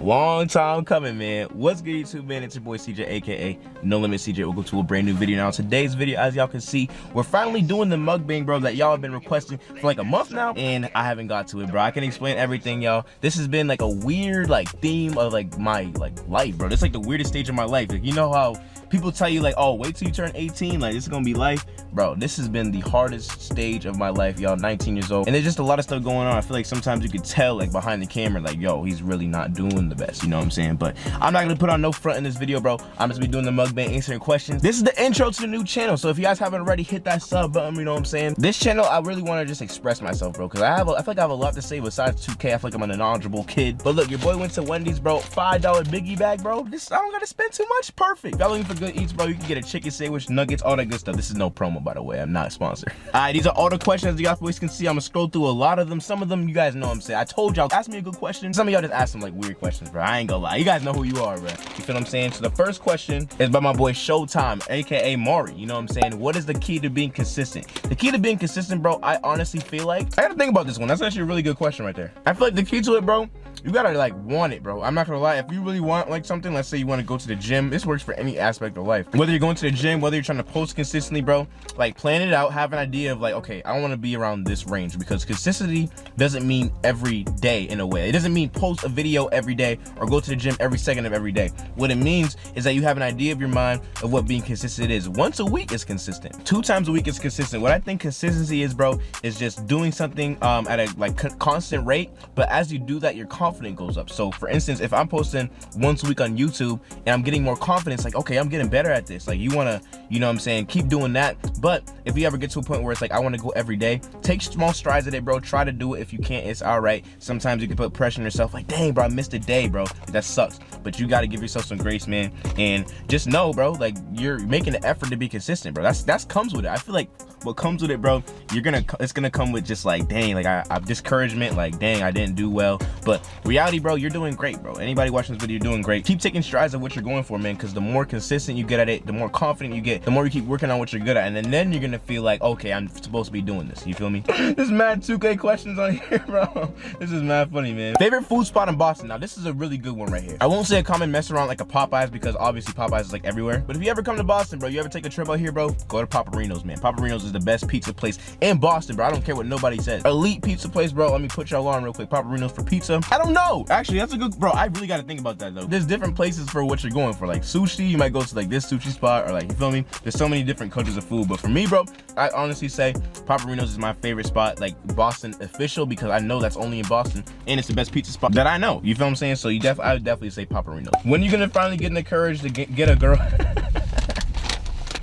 Long time coming, man. What's good, YouTube, man? It's your boy CJ, aka Nolimitcj. Welcome to a brand new video. Now, today's video, as y'all can see, we're finally doing the mukbang, bro, that y'all have been requesting for like a month now, and I haven't got to it, bro. I can explain everything, y'all. This has been like a weird theme of like my life, bro. This is like the weirdest stage of my life. Like, you know how people tell you like, oh, wait till you turn 18, like this is gonna be life, bro. This has been the hardest stage of my life, y'all. 19 years old, and there's just a lot of stuff going on. I feel like sometimes you could tell like behind the camera, like, yo, he's really not doing the best, you know what I'm saying? But I'm not gonna put on no front in this video, bro. I'm just be doing the mukbang, answering questions. This is the intro to the new channel, so if you guys haven't already, hit that sub button, you know what I'm saying? This channel, I really want to just express myself, bro, because I feel like I have a lot to say besides 2K. I feel like I'm a knowledgeable kid. But look, your boy went to Wendy's, bro. $5 biggie bag, bro. This, I don't gotta spend too much. Perfect. If y'all looking for good eats, bro, you can get a chicken sandwich, nuggets, all that good stuff. This is no promo, by the way. I'm not a sponsor. Alright, these are all the questions you guys boys can see. I'm gonna scroll through a lot of them. Some of them you guys know what I'm saying. I told y'all, ask me a good question. Some of y'all just ask some like weird questions, bro. I ain't gonna lie. You guys know who you are, bro. You feel what I'm saying? So the first question is by my boy Showtime, aka Mari. You know what I'm saying? What is the key to being consistent? The key to being consistent, bro, I honestly feel like, I gotta think about this one. That's actually a really good question right there. I feel like the key to it, bro, you gotta like want it, bro. I'm not gonna lie. If you really want like something, let's say you want to go to the gym, this works for any aspect of life. Whether you're going to the gym, whether you're trying to post consistently, bro, like plan it out, have an idea of like, okay, I want to be around this range, because consistency doesn't mean every day in a way. It doesn't mean post a video every day or go to the gym every second of every day. What it means is that you have an idea of your mind of what being consistent is. Once a week is consistent. 2 times a week is consistent. What I think consistency is, bro, is just doing something at a like constant rate, but as you do that, your confidence goes up. So for instance, if I'm posting once a week on YouTube and I'm getting more confidence, like, okay, I'm getting better at this. Like, you want to, you know what I'm saying, keep doing that. But if you ever get to a point where it's like, I want to go every day, take small strides at it, bro. Try to do it. If you can't, it's all right. Sometimes you can put pressure on yourself, like, dang, bro, I missed a day, bro. That sucks. But you got to give yourself some grace, man. And just know, bro, like, you're making an effort to be consistent, bro. That's comes with it. I feel like what comes with it, bro, it's gonna come with just like, dang, like I've discouragement, like, dang, I didn't do well. But reality, bro, you're doing great, bro. Anybody watching this video, you're doing great. Keep taking strides of what you're going for, man, because the more consistent you get at it, the more confident you get, the more you keep working on what you're good at, and then you're gonna feel like, okay, I'm supposed to be doing this. You feel me? There's mad 2K questions on here, bro. This is mad funny, man. Favorite food spot in Boston? Now, this is a really good one right here. I won't say a common mess around like a Popeyes, because obviously Popeyes is like everywhere. But if you ever come to Boston, bro, you ever take a trip out here, bro, go to Paparino's, man. Paparino's is the best pizza place in Boston, bro. I don't care what nobody says. Elite pizza place, bro. Let me put y'all on real quick. Paparino's for pizza. I don't know. Actually, that's a good, bro. I really got to think about that though. There's different places for what you're going for. Like sushi, you might go to like this sushi spot, or like, you feel me? There's so many different cultures of food. But for me, bro, I honestly say Paparino's is my favorite spot, like Boston official, because I know that's only in Boston, and it's the best pizza spot that I know. You feel what I'm saying? So I would definitely say Paparino's. When are you gonna finally get the courage to get a girl?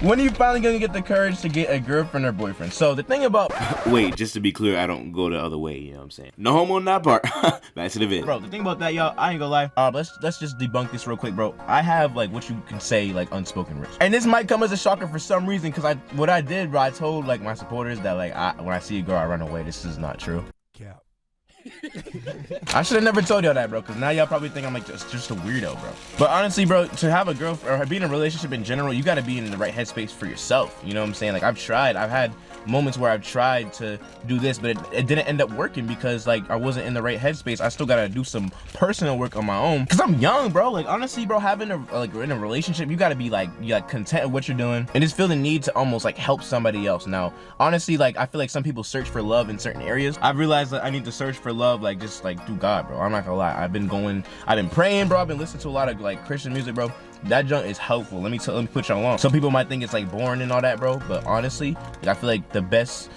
When are you finally gonna get the courage to get a girlfriend or boyfriend? So the thing about wait, just to be clear, I don't go the other way, you know what I'm saying? No homo on that part. Back to the vid. Bro, the thing about that, y'all, I ain't gonna lie. Let's just debunk this real quick, bro. I have like what you can say like unspoken risk. And this might come as a shocker for some reason, because what I did, bro, I told like my supporters that like when I see a girl, I run away. This is not true. Yeah. I should have never told y'all that, bro, because now y'all probably think I'm like just a weirdo, bro. But honestly, bro, to have a girlfriend or be in a relationship in general, you got to be in the right headspace for yourself. You know what I'm saying? Like, I've had moments where I've tried to do this, but it didn't end up working because like I wasn't in the right headspace. I still gotta do some personal work on my own because I'm young, bro. Like, honestly, bro, having in a relationship, you gotta be like content with what you're doing and just feel the need to almost like help somebody else. Now, honestly, like I feel like some people search for love in certain areas. I've realized that I need to search for love like just like through God, bro. I'm not gonna lie. I've been praying, bro. I've been listening to a lot of like Christian music, bro. That junk is helpful. Let me put y'all on. Some people might think it's like boring and all that, bro, but honestly, I feel like the best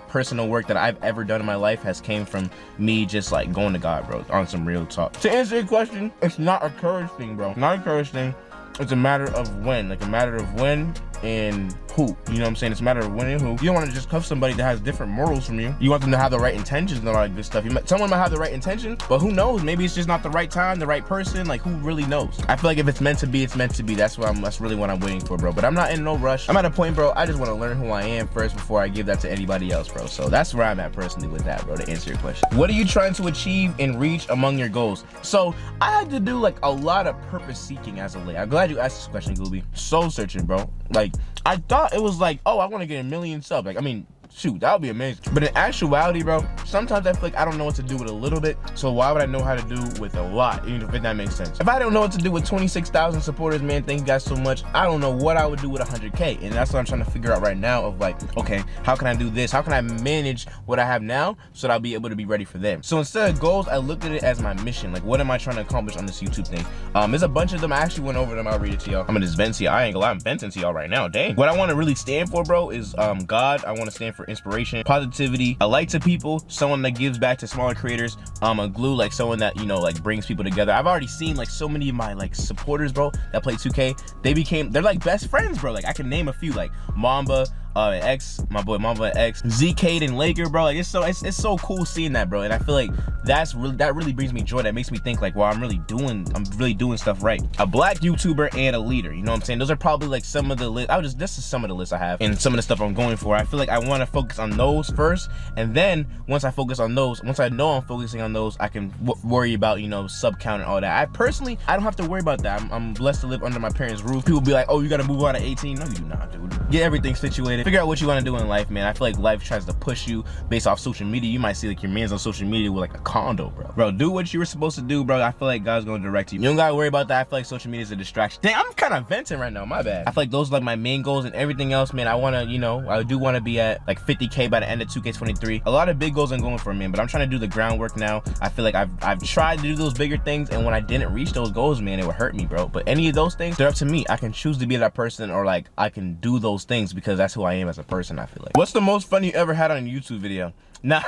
personal work that I've ever done in my life has came from me just like going to God, bro, on some real talk. To answer your question, it's not a courage thing, bro. Not a courage thing. It's a matter of when, like a matter of when and who. You know what I'm saying? It's a matter of when and who. You don't want to just cuff somebody that has different morals from you. You want them to have the right intentions and all that good stuff. Someone might have the right intentions, but who knows? Maybe it's just not the right time, the right person. Like, who really knows? I feel like if it's meant to be, it's meant to be. That's really what I'm waiting for, bro. But I'm not in no rush. I'm at a point, bro, I just want to learn who I am first before I give that to anybody else, bro. So that's where I'm at personally with that, bro, to answer your question. What are you trying to achieve and reach among your goals? So I had to do like a lot of purpose seeking as of late. I'm glad you asked this question, Gooby. Soul searching, bro. Like, I thought it was like, oh, I want to get 1 million subs. Like, I mean, shoot, that would be amazing. But in actuality, bro, sometimes I feel like I don't know what to do with a little bit, so why would I know how to do with a lot, even if that makes sense? If I don't know what to do with 26,000 supporters, man, thank you guys so much. I don't know what I would do with 100K, and that's what I'm trying to figure out right now of like, okay, how can I do this? How can I manage what I have now so that I'll be able to be ready for them? So instead of goals, I looked at it as my mission. Like, what am I trying to accomplish on this YouTube thing? There's a bunch of them. I actually went over them. I'll read it to y'all. I'm gonna just vent to y'all. I ain't gonna lie, I'm venting to y'all right now. Dang. What I want to really stand for, bro, is God. I want to stand for inspiration, positivity, a light to people, someone that gives back to smaller creators, a glue, like someone that, you know, like brings people together. I've already seen like so many of my like supporters, bro, that play 2K. They're like best friends, bro. Like I can name a few, like Mamba, X, my boy Mamba X, ZK and Laker, bro. Like it's so cool seeing that, bro. And I feel like that really brings me joy. That makes me think like, wow, I'm really doing stuff right. A black YouTuber and a leader, you know what I'm saying? Those are probably like some of the list. This is some of the lists I have and some of the stuff I'm going for. I feel like I want to focus on those first, and then once I focus on those, once I know I'm focusing on those, I can worry about, you know, sub count and all that. I personally, I don't have to worry about that. I'm blessed to live under my parents' roof. People be like, oh, you gotta move out at 18. No, you do not, dude. Get everything situated. Figure out what you want to do in life, man. I feel like life tries to push you based off social media. You might see like your man's on social media with like a condo, bro. Do what you were supposed to do, bro. I feel like God's gonna direct you. You don't gotta worry about that. I feel like social media is a distraction. Dang, I'm kind of venting right now, my bad. I feel like those are like my main goals, and everything else, man, I want to, you know, I do want to be at like 50K by the end of 2K23. A lot of big goals I'm going for, man, but I'm trying to do the groundwork now. I feel like I've tried to do those bigger things, and when I didn't reach those goals, man, it would hurt me, bro. But any of those things, they're up to me. I can choose to be that person, or like I can do those things because that's who I am as a person. I feel like. What's the most fun you ever had on a YouTube video? Now,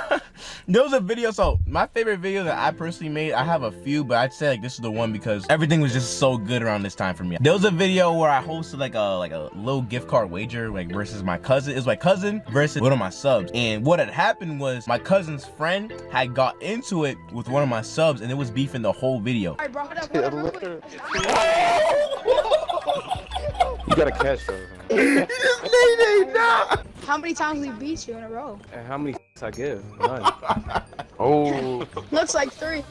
there was a video, so my favorite video that I personally made, I have a few, but I'd say like this is the one because everything was just so good around this time for me. There was a video where I hosted like a little gift card wager, like versus my cousin. It was my cousin versus one of my subs. And what had happened was my cousin's friend had got into it with one of my subs, and it was beefing the whole video. All right, bro, you gotta catch those. He just made it. How many times we beat you in a row? And how many I give? None. Oh. Looks like 3.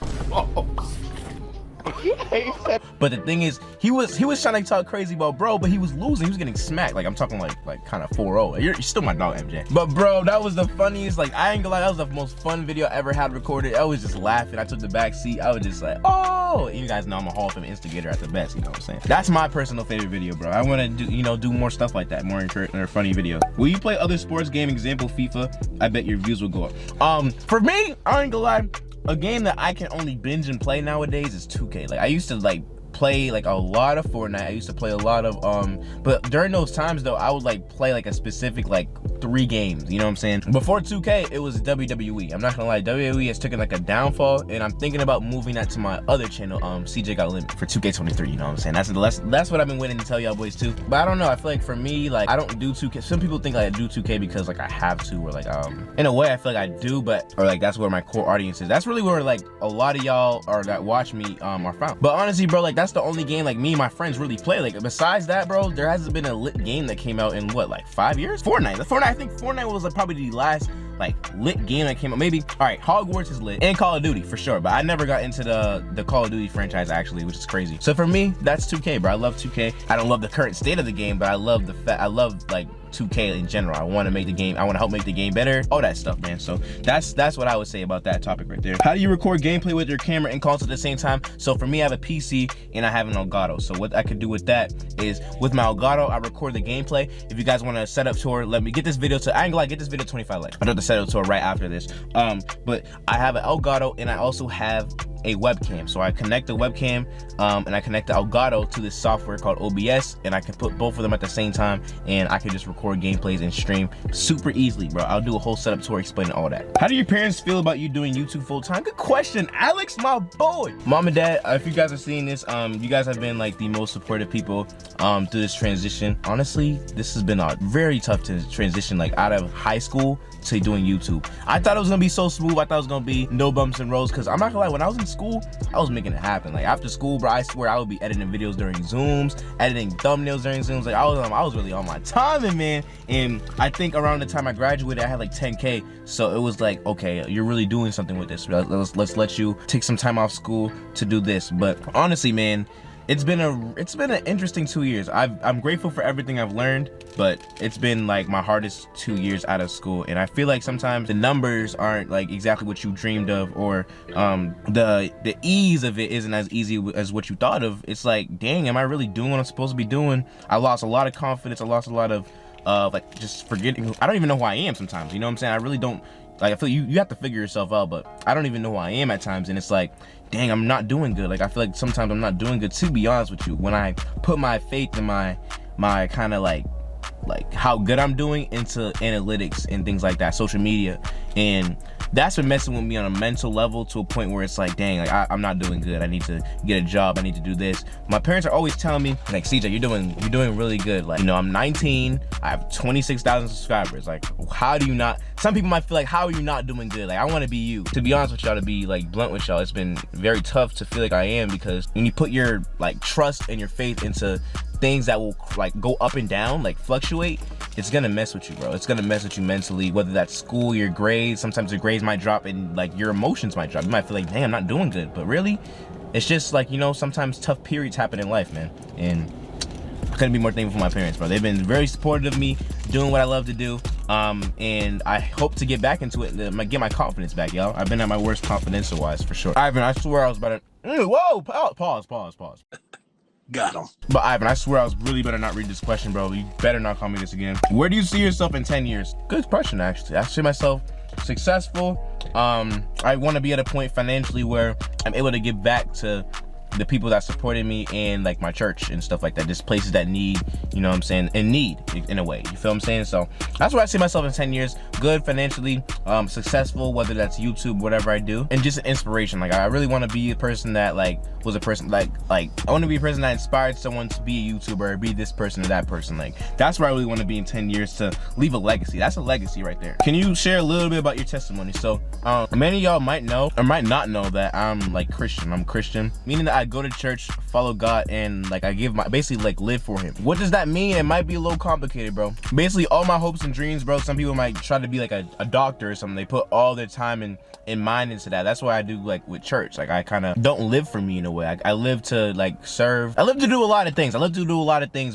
But the thing is, he was trying to talk crazy about bro, but he was losing. He was getting smacked. Like I'm talking like kind of 4-0. You're still my dog, MJ. But bro, that was the funniest. Like I ain't gonna lie, that was the most fun video I ever had recorded. I was just laughing. I took the back seat. I was just like, oh. And you guys know I'm a Hall of Fame instigator at the best. You know what I'm saying? That's my personal favorite video, bro. I want to do, you know, do more stuff like that, more funny videos. Will you play other sports game? Example, FIFA. I bet your views will go up. For me, I ain't gonna lie. A game that I can only binge and play nowadays is 2K. Like I used to like play like a lot of Fortnite. I used to play a lot of but during those times though, I would like play like a specific like 3 games, you know what I'm saying? Before 2K, it was WWE. I'm not gonna lie, WWE has taken like a downfall, and I'm thinking about moving that to my other channel, CJ Got Limit, for 2K23, you know what I'm saying? That's what I've been waiting to tell y'all boys too. But I don't know, I feel like for me, like I don't do 2K. Some people think like I do 2K because like I have to, or like in a way I feel like I do, but or like that's where my core audience is. That's really where like a lot of y'all are that watch me are found. But honestly, bro, like that's the only game like me and my friends really play. Like besides that, bro, there hasn't been a lit game that came out in what, like 5 years? Fortnite. I think Fortnite was like probably the last like lit game that came out. Maybe, all right, Hogwarts is lit, and Call of Duty for sure, but I never got into the Call of Duty franchise actually, which is crazy. So for me, that's 2K, bro. I love 2K. I don't love the current state of the game, but I love I love like 2K in general. I want to make the game, I want to help make the game better, all that stuff, man. So that's what I would say about that topic right there. How do you record gameplay with your camera and console at the same time? So for me, I have a PC and I have an Elgato. So what I could do with that is with my Elgato, I record the gameplay. If you guys want to set up tour, let me get this video to, I ain't gonna lie, get this video 25 likes. I'd have to set up tour right after this. But I have an Elgato and I also have a webcam. So I connect the webcam and I connect the Elgato to this software called OBS, and I can put both of them at the same time, and I can just record gameplays and stream super easily, bro. I'll do a whole setup tour explaining all that. How do your parents feel about you doing YouTube full time? Good question, Alex, my boy. Mom and dad, if you guys are seeing this, you guys have been like the most supportive people through this transition. Honestly, this has been a very tough transition, like out of high school to doing YouTube. I thought it was gonna be so smooth. I thought it was gonna be no bumps and roads, because I'm not gonna lie, when I was in school, I was making it happen. Like after school, bro, I swear I would be editing videos during Zooms, editing thumbnails during Zooms. Like I was really on my timing, man. And I think around the time I graduated, I had like 10K. So it was like, okay, you're really doing something with this. Let's let you take some time off school to do this. But honestly, man, it's been an interesting 2 years. I'm grateful for everything I've learned, but it's been like my hardest 2 years out of school, and I feel like sometimes the numbers aren't like exactly what you dreamed of, or the ease of it isn't as easy as what you thought of. It's like, dang, am I really doing what I'm supposed to be doing? I lost a lot of confidence. I lost a lot of like just forgetting. I don't even know who I am sometimes. You know what I'm saying? I really don't. Like, I feel you have to figure yourself out, but I don't even know who I am at times, and it's like, dang, I'm not doing good. Like, I feel like sometimes I'm not doing good, to be honest with you. When I put my faith in my kind of like how good I'm doing into analytics and things like that, social media, and that's been messing with me on a mental level to a point where it's like, dang, like I'm not doing good. I need to get a job. I need to do this. My parents are always telling me, like, CJ, you're doing really good. Like, you know, I'm 19. I have 26,000 subscribers. Like, how do you not? Some people might feel like, how are you not doing good? Like, I want to be you. To be honest with y'all, to be like blunt with y'all, it's been very tough to feel like I am, because when you put your like trust and your faith into things that will like go up and down, like fluctuate, it's gonna mess with you, bro. It's gonna mess with you mentally, whether that's school, your grades. Sometimes your grades might drop and like your emotions might drop. You might feel like, dang, I'm not doing good, but really, it's just like, you know, sometimes tough periods happen in life, man. And I couldn't be more thankful for my parents, bro. They've been very supportive of me doing what I love to do, and I hope to get back into it, get my confidence back, y'all. I've been at my worst confidential-wise, for sure. Ivan, I swear I was about to, whoa, pause. Got him. But Ivan, I swear I was really better not read this question, bro. You better not call me this again. Where do you see yourself in 10 years? Good question, actually. I see myself successful. I want to be at a point financially where I'm able to give back to the people that supported me and like my church and stuff like that. Just places that need, you know what I'm saying, in need in a way. You feel what I'm saying? So that's where I see myself in 10 years. Good financially, successful, whether that's YouTube, whatever I do, and just an inspiration. Like, I really want to be a person that like was a person like I want to be a person that inspired someone to be a YouTuber, or be this person or that person. Like, that's where I really want to be in 10 years, to leave a legacy. That's a legacy right there. Can you share a little bit about your testimony? So many of y'all might know or might not know that I'm like Christian. I'm Christian, meaning that I go to church, follow God, and like I give my, basically like live for him. What does that mean? It might be a little complicated, bro. Basically all my hopes and dreams, bro. Some people might try to be like a doctor or something. They put all their time and mind into that. That's what I do like with church. Like, I kind of don't live for me in a way. I live to like serve. I live to do a lot of things.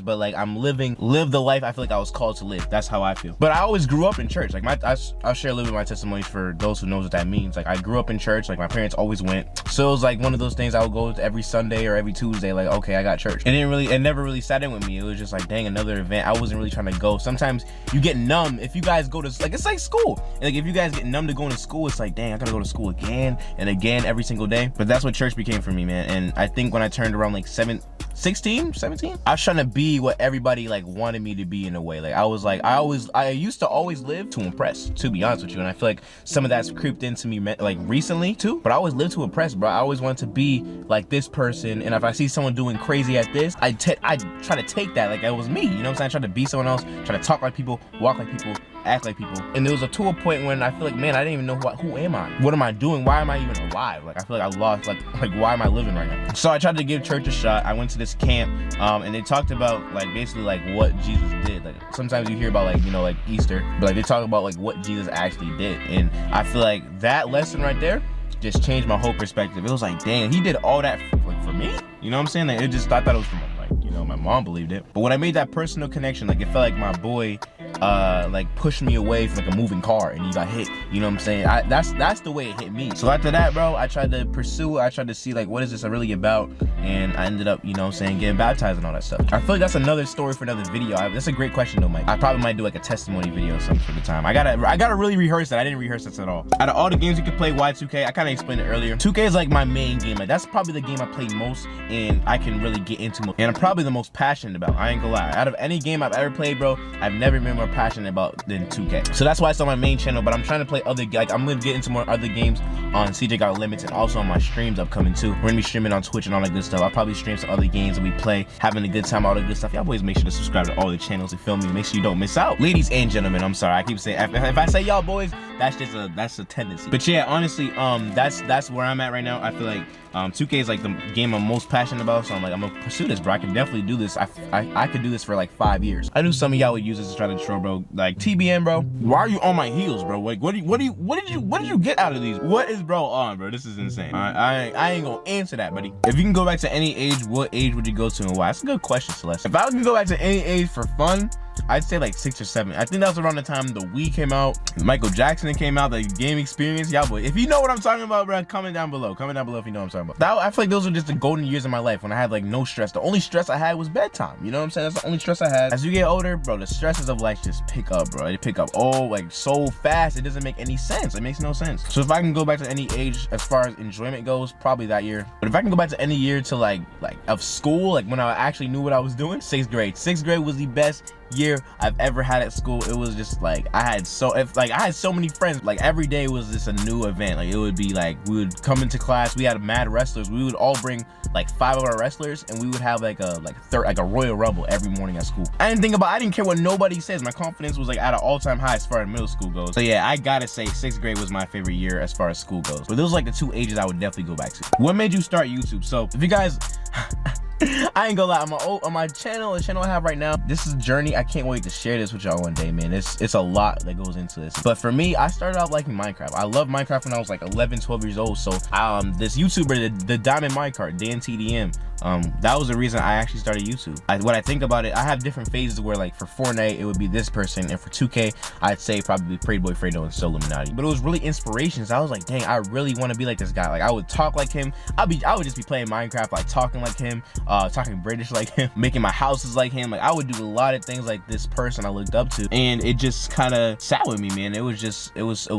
But like I'm live the life I feel like I was called to live. That's how I feel. But I always grew up in church. Like I'll share a little bit of my testimonies for those who knows what that means. Like, I grew up in church. Like, my parents always went. So it was like one of those things I would go to every Sunday or every Tuesday. Like, okay, I got church. It never really sat in with me. It was just like, dang, another event. I wasn't really trying to go. Sometimes you get numb if you guys go to, like, it's like school. And like, if you guys get numb to going to school, it's like, dang, I gotta go to school again and again every single day. But that's what church became for me, man. And I think when I turned around like 16, 17, I was trying to be what everybody like wanted me to be in a way. Like, I used to always live to impress, to be honest with you. And I feel like some of that's creeped into me like recently too, but I always lived to impress, bro. I always wanted to be like this person. And if I see someone doing crazy at this, I try to take that like it was me. You know what I'm saying? I try to be someone else, try to talk like people, walk like people, act like people. And there was to a point when I feel like, man, I didn't even know who am I? What am I doing? Why am I even alive? Like, I feel like I lost, like why am I living right now? So I tried to give church a shot. I went to this camp, and they talked about like basically like what Jesus did. Like, sometimes you hear about like, you know, like Easter, but like they talk about like what Jesus actually did. And I feel like that lesson right there just changed my whole perspective. It was like, dang, he did all that for me? You know what I'm saying? Like, I thought it was from like, you know, my mom believed it. But when I made that personal connection, like, it felt like my boy like pushed me away from like a moving car and he got hit. You know what I'm saying? That's the way it hit me. So after that, bro, I tried to pursue it. I tried to see like, what is this really about? And I ended up, you know what I'm saying, getting baptized and all that stuff. I feel like that's another story for another video. That's a great question though, Mike. I probably might do like a testimony video or something for the time. I gotta really rehearse that. I didn't rehearse this at all. Out of all the games you could play, Y2K, I kind of explained it earlier. 2K is like my main game. Like, that's probably the game I play most and I can really get into most. And I'm probably the most passionate about. I ain't gonna lie. Out of any game I've ever played, bro, I've never been more passionate about than 2K. So that's why it's on my main channel, but I'm trying to play other, like, I'm gonna get into more other games on CJ Got Limits and also on my streams upcoming too. We're gonna be streaming on Twitch and all that good stuff. I'll probably stream some other games and we play, having a good time, all the good stuff. Y'all boys make sure to subscribe to all the channels, you feel me? Make sure you don't miss out. Ladies and gentlemen, I'm sorry, I keep saying, if I say y'all boys, that's a tendency. But yeah, honestly, that's where I'm at right now. I feel like 2K is like the game I'm most passionate about, so I'm gonna pursue this, bro. I can definitely do this. I could do this for like 5 years. I knew some of y'all would use this to try to troll, bro. Like TBN, bro. Why are you on my heels, bro? Like, what did you get out of these? What is bro on, bro? This is insane. I ain't gonna answer that, buddy. If you can go back to any age, what age would you go to and why? That's a good question, Celeste. If I was gonna go back to any age for fun, I'd say like 6 or 7. I think that was around the time the Wii came out, Michael Jackson came out, the game experience. Y'all boy, if you know what I'm talking about, bro, comment down below. Comment down below if you know what I'm talking about. I feel like those are just the golden years of my life when I had like no stress. The only stress I had was bedtime. You know what I'm saying? That's the only stress I had. As you get older, bro, the stresses of life just pick up, bro. They pick up like so fast. It doesn't make any sense. It makes no sense. So if I can go back to any age as far as enjoyment goes, probably that year. But if I can go back to any year to like of school, like when I actually knew what I was doing, 6th grade. 6th grade was the best year I've ever had at school. It was just like I had so many friends. Like every day was just a new event. Like it would be like we would come into class, we had mad wrestlers, we would all bring like 5 of our wrestlers and we would have like a Royal Rumble every morning at school. I didn't care what nobody says. My confidence was like at an all-time high as far as middle school goes. So yeah, I gotta say 6th grade was my favorite year as far as school goes. But those are like the 2 ages I would definitely go back to. What made you start YouTube? So if you guys I ain't gonna lie, on my channel, the channel I have right now, this is a journey. I can't wait to share this with y'all one day, man. It's a lot that goes into this. But for me, I started out liking Minecraft. I loved Minecraft when I was like 11, 12 years old. So this YouTuber, the Diamond Minecart, Dan TDM, that was the reason I actually started YouTube. When I think about it, I have different phases where like for Fortnite, it would be this person, and for 2K, I'd say probably Pretty Boy Fredo and Nolimitcj. But it was really inspirations. I was like, dang, I really want to be like this guy. Like I would talk like him. I would just be playing Minecraft, like talking like him, talking British like him, making my houses like him. Like I would do a lot of things like this person I looked up to, and it just kind of sat with me, man. It was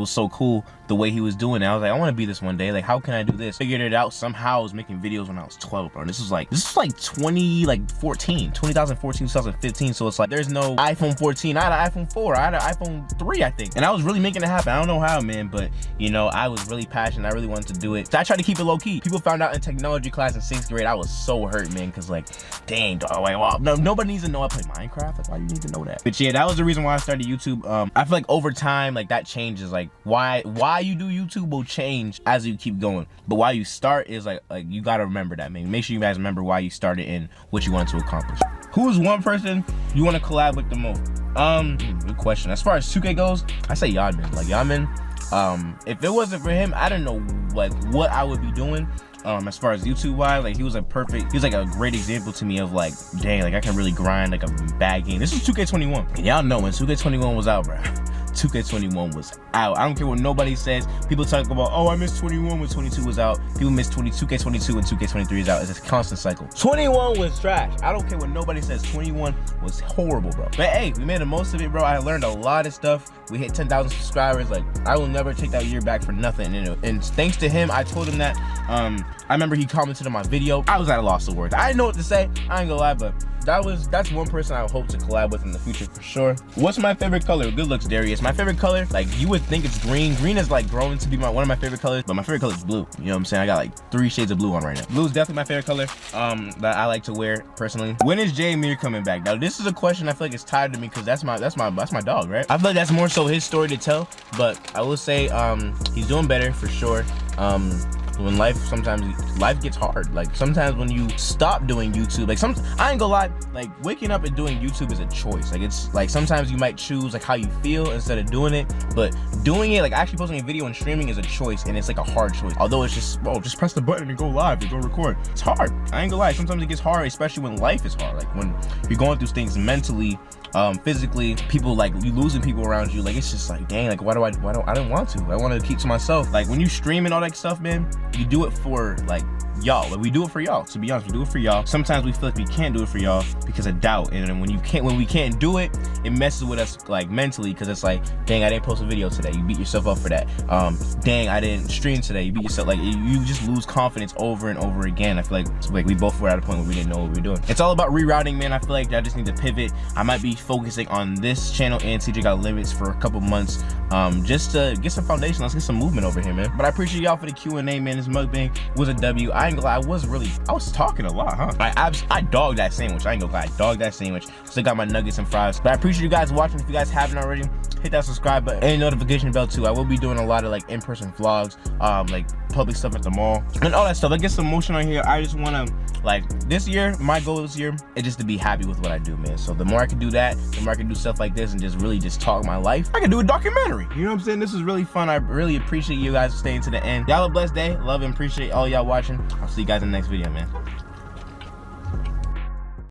so cool the way he was doing it. I was like, I want to be this one day. Like, how can I do this? Figured it out somehow. I was making videos when I was 12, bro. This was like 2014, 2015. So it's like there's no iPhone 14. I had an iPhone 4. I had an iPhone 3, I think. And I was really making it happen. I don't know how, man, but you know, I was really passionate. I really wanted to do it. So I tried to keep it low key. People found out in technology class in 6th grade. I was so hurt, man, because like, dang, dog, like, wow, no, nobody needs to know I play Minecraft. Like, why do you need to know that? But yeah, that was the reason why I started YouTube. I feel like over time, like that changes. Like why you do YouTube will change as you keep going. But why you start is like you gotta remember that, man. Make sure you guys remember why you started and what you want to accomplish. Who is one person you want to collab with the most? Good question. As far as 2K goes, I say Yadman. Like Yadman, if it wasn't for him, I don't know like what I would be doing. As far as YouTube wise, like he was like a great example to me of like, dang, like I can really grind like a bad game. This is 2K21. And y'all know when 2K21 was out, bro. 2K21 was out. I don't care what nobody says. People talk about, oh, I missed 21 when 22 was out. People miss 2K22 when 2K23 is out. It's a constant cycle. 21 was trash. I don't care what nobody says. 21 was horrible, bro. But hey, we made the most of it, bro. I learned a lot of stuff. We hit 10,000 subscribers. Like, I will never take that year back for nothing. And thanks to him, I told him that. I remember he commented on my video. I was at a loss of words. I didn't know what to say. I ain't gonna lie, but that's one person I hope to collab with in the future for sure. What's my favorite color? Good looks, Darius. My favorite color, like you would think it's green. Green is like growing to be one of my favorite colors, but my favorite color is blue. You know what I'm saying? I got like 3 shades of blue on right now. Blue is definitely my favorite color that I like to wear personally. When is Jay Mir coming back? Now this is a question I feel like it's tied to me because that's my dog, right? I feel like that's more so his story to tell, but I will say he's doing better for sure. When sometimes life gets hard. Like sometimes when you stop doing YouTube, like I ain't gonna lie, like waking up and doing YouTube is a choice. Like it's like sometimes you might choose like how you feel instead of doing it, but doing it, like actually posting a video and streaming is a choice, and it's like a hard choice. Although it's just, bro, just press the button and go live and go record. It's hard. I ain't gonna lie. Sometimes it gets hard, especially when life is hard. Like when you're going through things mentally, physically, people like you losing people around you. Like it's just like, dang, like I don't want to. I want to keep to myself. Like when you stream and all that stuff, man, you do it for like y'all. Like we do it for y'all. To be honest, we do it for y'all. Sometimes we feel like we can't do it for y'all because of doubt, and then when we can't do it, it messes with us like mentally, because it's like, dang, I didn't post a video today. You beat yourself up for that. Dang, I didn't stream today. You beat yourself. Like you just lose confidence over and over again. I feel like we both were at a point where we didn't know what we were doing. It's all about rerouting, man. I feel like I just need to pivot. I might be focusing on this channel and TJ Got Limits for a couple months, just to get some foundation. Let's get some movement over here, man. But I appreciate y'all for the Q&A, man. This mukbang was a W. I ain't gonna lie, I was talking a lot, huh? I dogged that sandwich. I ain't gonna lie, I dogged that sandwich. Still got my nuggets and fries. But I appreciate you guys watching. If you guys haven't already, hit that subscribe button and notification bell too. I will be doing a lot of like in-person vlogs, like public stuff at the mall, and all that stuff. I get some motion on here. I just wanna, like, this year, my goal this year is just to be happy with what I do, man. So the more I can do that, the more I can do stuff like this and just really just talk my life, I can do a documentary. You know what I'm saying? This is really fun. I really appreciate you guys staying to the end. Y'all have a blessed day. Love and appreciate all y'all watching. I'll see you guys in the next video, man.